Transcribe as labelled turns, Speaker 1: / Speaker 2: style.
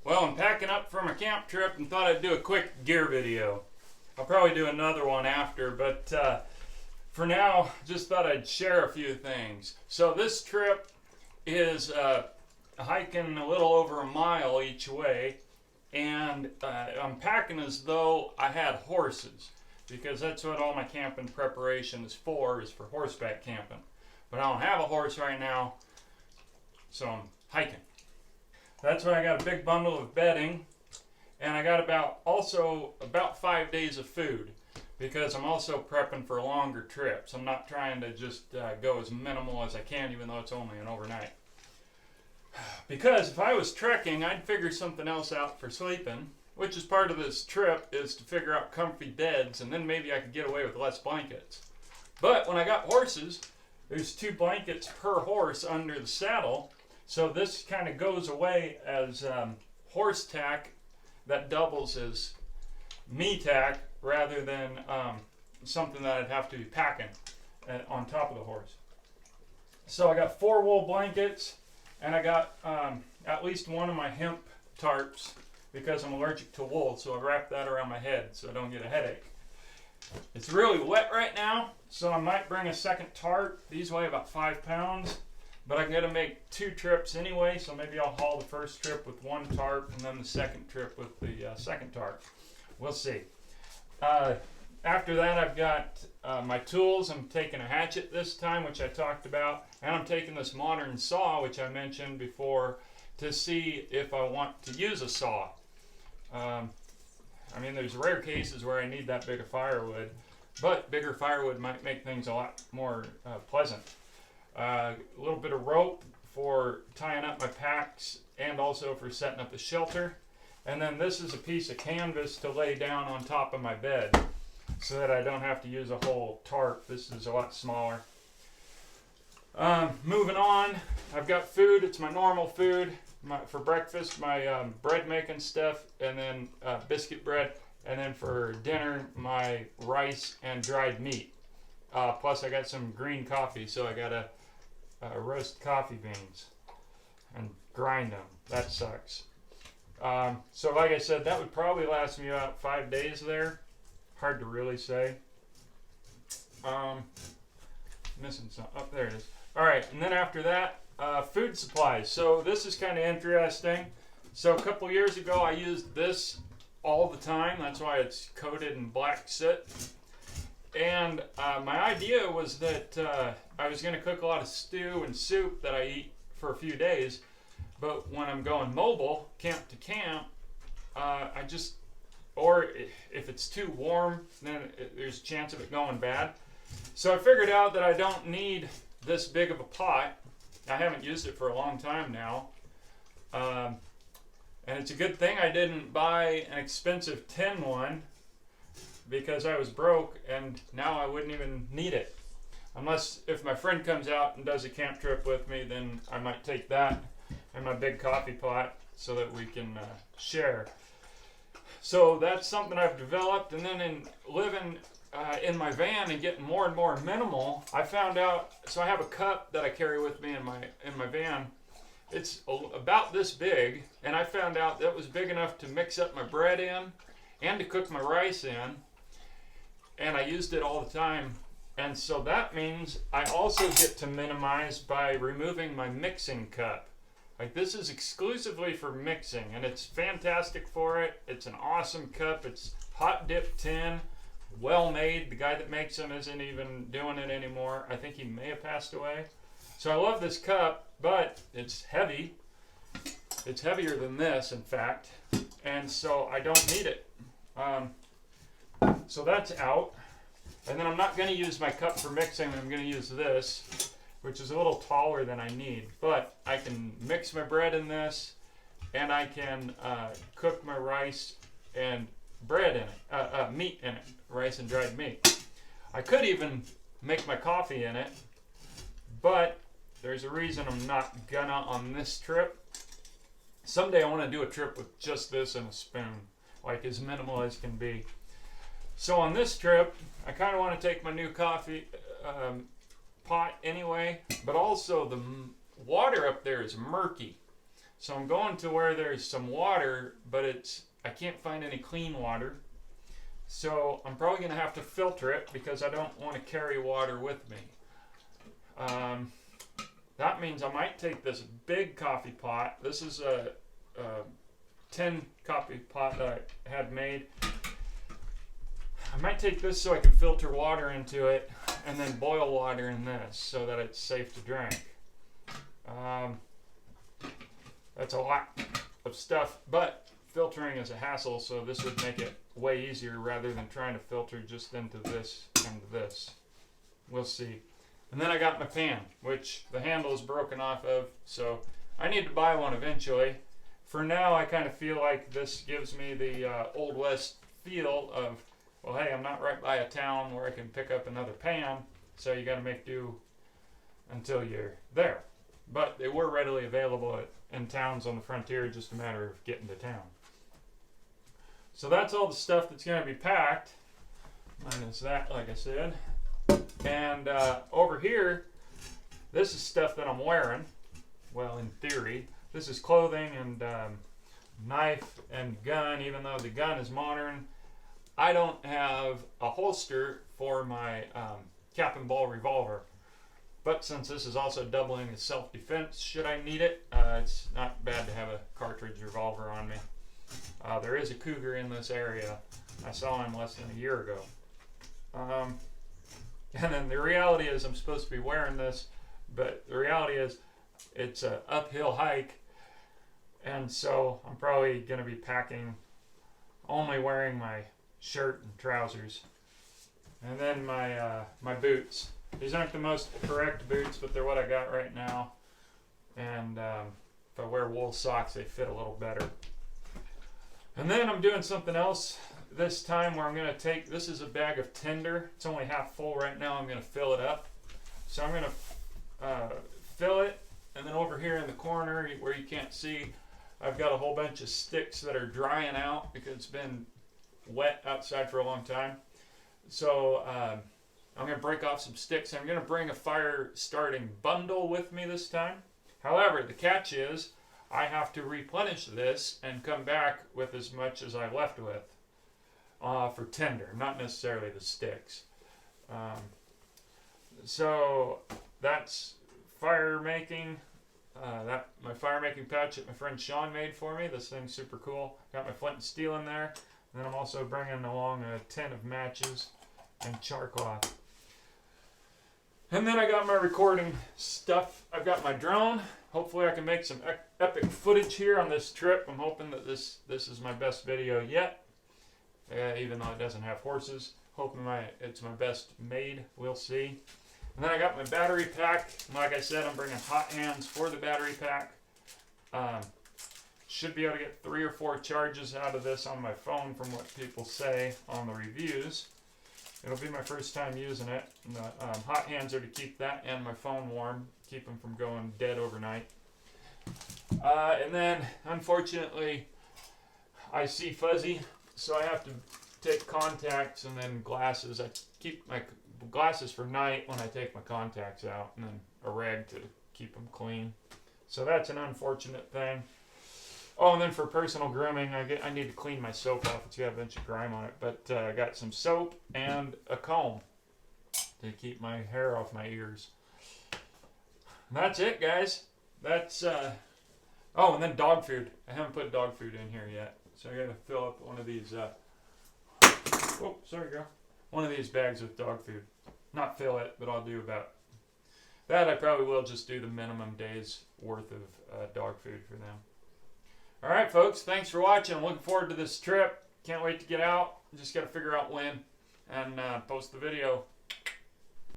Speaker 1: Well, I'm packing up for my camp trip and thought I'd do a quick gear video. I'll probably do another one after, but for now, just thought I'd share a few things. So this trip is hiking a little over a mile each way, and I'm packing as though I had horses, because that's what all my camping preparation is for horseback camping. But I don't have a horse right now, so I'm hiking. That's why I got a big bundle of bedding, and I got about 5 days of food, because I'm also prepping for longer trips. I'm not trying to just go as minimal as I can, even though it's only an overnight. Because if I was trekking, I'd figure something else out for sleeping, which is part of this trip, is to figure out comfy beds, and then maybe I could get away with less blankets. But when I got horses, there's 2 blankets per horse under the saddle, so this kind of goes away as horse tack that doubles as me tack, rather than something that I'd have to be packing on top of the horse. So I got 4 wool blankets, and I got at least one of my hemp tarps, because I'm allergic to wool, so I wrap that around my head so I don't get a headache. It's really wet right now, so I might bring a second tarp. These weigh about 5 pounds, but I'm going to make 2 trips anyway, so maybe I'll haul the first trip with 1 tarp and then the second trip with the second tarp. We'll see. After that, I've got my tools. I'm taking a hatchet this time, which I talked about, and I'm taking this modern saw, which I mentioned before, to see if I want to use a saw. I mean, there's rare cases where I need that big of firewood, but bigger firewood might make things a lot more pleasant. A little bit of rope for tying up my packs, and also for setting up the shelter. And then this is a piece of canvas to lay down on top of my bed, so that I don't have to use a whole tarp. This is a lot smaller. Moving on, I've got food. It's my normal food. For breakfast, my bread making stuff, and then biscuit bread, and then for dinner, my rice and dried meat. Plus I got some green coffee, so I got to roast coffee beans and grind them. That sucks. So like I said, that would probably last me about 5 days there. Hard to really say. Missing some. Oh, there it is. Alright, and then after that, food supplies. So this is kind of interesting. So a couple years ago, I used this all the time. That's why it's coated in black soot. And my idea was that I was going to cook a lot of stew and soup that I eat for a few days. But when I'm going mobile, camp to camp, or if it's too warm, then there's a chance of it going bad. So I figured out that I don't need this big of a pot. I haven't used it for a long time now. And it's a good thing I didn't buy an expensive tin one, because I was broke, and now I wouldn't even need it. Unless if my friend comes out and does a camp trip with me, then I might take that and my big coffee pot so that we can share. So that's something I've developed. And then in living in my van and getting more and more minimal, I found out, so I have a cup that I carry with me in my van. It's about this big, and I found out that was big enough to mix up my bread in and to cook my rice in, and I used it all the time. And so that means I also get to minimize by removing my mixing cup. Like, this is exclusively for mixing, and it's fantastic for it. It's an awesome cup. It's hot dip tin, well made. The guy that makes them isn't even doing it anymore. I think he may have passed away. So I love this cup, but it's heavy. It's heavier than this, in fact, and so I don't need it. So that's out. And then I'm not going to use my cup for mixing. I'm going to use this, which is a little taller than I need. But I can mix my bread in this, and I can cook my rice and bread in it, meat in it, rice and dried meat. I could even make my coffee in it, but there's a reason I'm not gonna on this trip. Someday I want to do a trip with just this and a spoon, like as minimal as can be. So on this trip, I kind of want to take my new coffee pot anyway, but also the water up there is murky. So I'm going to where there's some water, but I can't find any clean water. So I'm probably going to have to filter it because I don't want to carry water with me. That means I might take this big coffee pot. This is a tin coffee pot that I had made. I might take this so I can filter water into it and then boil water in this so that it's safe to drink. That's a lot of stuff, but filtering is a hassle, so this would make it way easier rather than trying to filter just into this and this. We'll see. And then I got my pan, which the handle is broken off of, so I need to buy one eventually. For now, I kind of feel like this gives me the Old West feel of, well, hey, I'm not right by a town where I can pick up another pan, so you got to make do until you're there. But they were readily available in towns on the frontier, just a matter of getting to town. So that's all the stuff that's going to be packed, minus that, like I said. And over here, this is stuff that I'm wearing. Well, in theory, this is clothing and knife and gun, even though the gun is modern. I don't have a holster for my cap and ball revolver. But since this is also doubling as self-defense, should I need it, it's not bad to have a cartridge revolver on me. There is a cougar in this area. I saw him less than a year ago. And then the reality is I'm supposed to be wearing this, but the reality is it's an uphill hike, and so I'm probably going to be packing, only wearing my shirt and trousers. And then my boots. These aren't the most correct boots, but they're what I got right now. And if I wear wool socks, they fit a little better. And then I'm doing something else this time where I'm going to take, this is a bag of tinder. It's only half full right now. I'm going to fill it up. So I'm going to fill it. And then over here in the corner where you can't see, I've got a whole bunch of sticks that are drying out because it's been wet outside for a long time. So I'm going to break off some sticks. I'm going to bring a fire starting bundle with me this time. However, the catch is I have to replenish this and come back with as much as I left with for tinder, not necessarily the sticks. So that's fire making. That my fire making pouch that my friend Sean made for me. This thing's super cool. Got my flint and steel in there. And then I'm also bringing along a tin of matches and char cloth. And then I got my recording stuff. I've got my drone. Hopefully I can make some epic footage here on this trip. I'm hoping that this is my best video yet. Even though it doesn't have horses. Hoping it's my best made. We'll see. And then I got my battery pack. Like I said, I'm bringing hot hands for the battery pack. Should be able to get 3 or 4 charges out of this on my phone from what people say on the reviews. It'll be my first time using it. And the hot hands are to keep that and my phone warm, keep them from going dead overnight. And then, unfortunately, I see fuzzy, so I have to take contacts and then glasses. I keep my glasses for night when I take my contacts out, and then a rag to keep them clean. So that's an unfortunate thing. Oh, and then for personal grooming, I need to clean my soap off. It's got a bunch of grime on it. But I got some soap and a comb to keep my hair off my ears. And that's it, guys. That's, oh, and then dog food. I haven't put dog food in here yet. So I got to fill up one of these, oh, sorry, girl. One of these bags with dog food. Not fill it, but I'll do about that. I probably will just do the minimum days worth of dog food for them. All right, folks, thanks for watching. I'm looking forward to this trip. Can't wait to get out. Just got to figure out when and post the video.